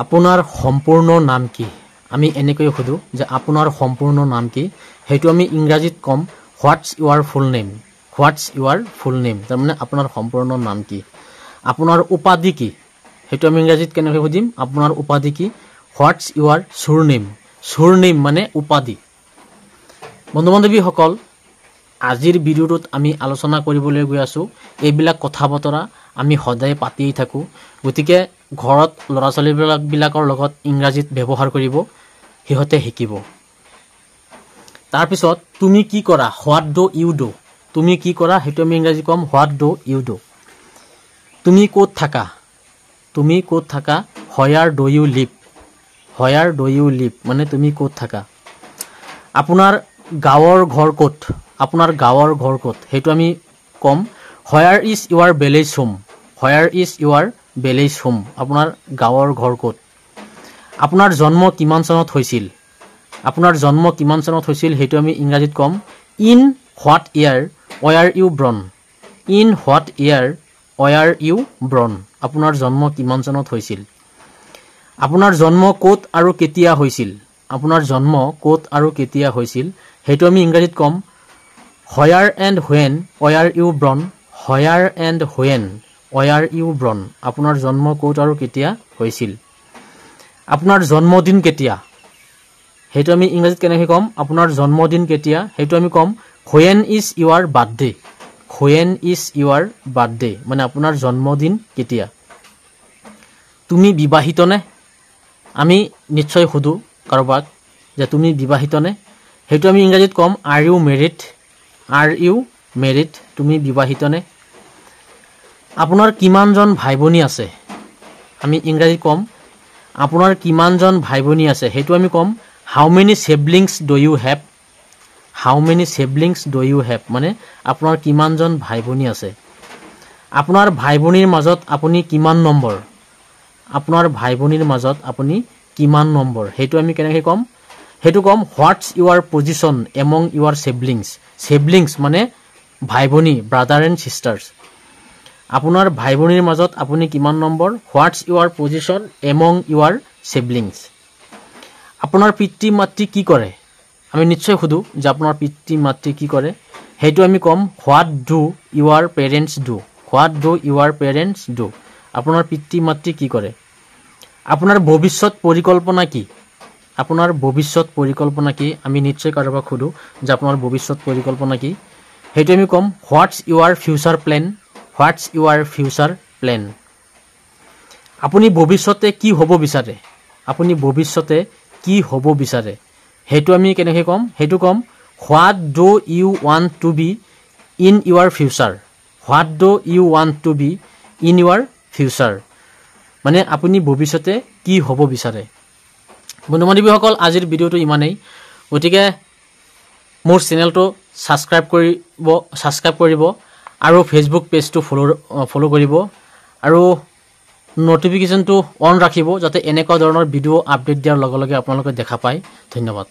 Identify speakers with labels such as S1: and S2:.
S1: আপোনাৰ সম্পূৰ্ণ নাম কি আমি এনেকৈ খুদু যে আপোনাৰ সম্পূৰ্ণ নাম কি হেতু আমি ইংৰাজীত কম হোৱাটস ইউৰ ফুল নেম তাৰ মানে আপোনাৰ সম্পূৰ্ণ নাম কি আপোনাৰ উপাধি কি হেতু আমি ইংৰাজীত কেনেকৈ খুদিম আপোনাৰ উপাধি কি হোৱাটস ইউৰ সুৰনেম মানে উপাধি বন্ধু-বান্ধৱী সকল আজিৰ ভিডিওটোত আমি আলোচনা কৰিবলৈ গৈ আছো এইবিলাক কথা বতৰা আমি সদায় পাতিই থাকো গতিকে ঘৰত লৰা-ছোৱালী বিলাকৰ লগত ইংৰাজীত ব্যৱহাৰ কৰিব হিহতে শিকিব তাৰ পিছত তুমি কি কৰা হোৱাট ডু ইউ ডু তুমি কি কৰা হেতু আমি ইংৰাজী কম হোৱাট ডু ইউ ডু তুমি ক'ত থাকা হোয়াৰ ডু ইউ লিভ মানে তুমি ক'ত থাকা আপোনাৰ গাঁৱৰ ঘৰ ক'ত হেতু আমি কম where is your village home আপোনাৰ গাঁৱৰ ঘৰ ক'ত আপোনাৰ জন্ম কিমান চনত হৈছিল হেতু আমি ইংৰাজীত কম ইন হোৱাট ইয়াৰ ৱেৰ ইউ ব্ৰন আপোনাৰ জন্ম কিমান চনত হৈছিল আপোনাৰ জন্ম ক'ত আৰু কেতিয়া হৈছিল হেতু আমি ইংৰাজীত কম হোয়াৰ এণ্ড হোৱেন ৱেৰ ইউ ব্ৰন আপোনাৰ জন্ম ক'ত আৰু কেতিয়া হৈছিল আপোনাৰ জন্মদিন কেতিয়া হেতু আমি ইংৰাজীত কেনেকৈ কম আপোনাৰ জন্মদিন কেতিয়া হেতু আমি কম when is your birthday মানে আপোনাৰ জন্মদিন কেতিয়া তুমি বিবাহিত নে আমি নিশ্চয় খুদু কাৰোবাক যে তুমি বিবাহিত নে হেতু আমি ইংৰাজীত কম are you married তুমি বিবাহিত নে আপোনাৰ কিমানজন ভাই ভনী আছে আমি ইংৰাজীত কম আপোনাৰ কিমানজন ভাই ভনী আছে হেতু আমি কম how many siblings do you have মানে আপোনাৰ কিমানজন ভাই ভনী আছে আপোনাৰ ভাই ভনীৰ মাজত আপুনি কিমান নম্বৰ হেতু আমি কেনেকৈ কম হেতু কম হোৱাটস ইউৰ পজিশন এমং ইউৰ siblings মানে ভাই ভনী ব্ৰাদাৰ এণ্ড সিষ্টাৰ্ছ আপোনাৰ ভাই ভনীৰ মাজত আপুনি কিমান নম্বৰ হোৱাটস ইউৰ পজিশন এমং ইউৰ siblings আপোনাৰ পিতৃ মাতৃ কি কৰে আমি নিশ্চয় খুদু যে আপোনাৰ পিতৃ মাতৃ কি কৰে হেতু আমি কম what do your parents do আপোনাৰ পিতৃ মাতৃ কি কৰে আপোনাৰ ভৱিষ্যত পৰিকল্পনা কি আমি নিশ্চয় কাৰোবাক খুদু যে আপোনাৰ ভৱিষ্যত পৰিকল্পনা কি হেতু আমি কম হোৱাটস ইউৰ ফিউচাৰ প্লেন আপুনি ভৱিষ্যতে কি হ'ব বিচাৰে হেতু আমি কেনেকৈ কম হেতু কম what do you want to be in your future মানে আপুনি ভৱিষ্যতে কি হ'ব বিচাৰে বন্ধু-বান্ধৱীসকল আজিৰ ভিডিওটো ইমানেই গতিকে মোৰ চেনেলটো সাবস্ক্ৰাইব কৰিব আৰু ফেসবুক পেজটো ফলো কৰিব আৰু নটিফিকেশনটো অন ৰাখিব যাতে এনেকুৱা ধৰণৰ ভিডিও আপডেট দিয়াৰ লগে লগে আপোনালোকে দেখা পায় ধন্যবাদ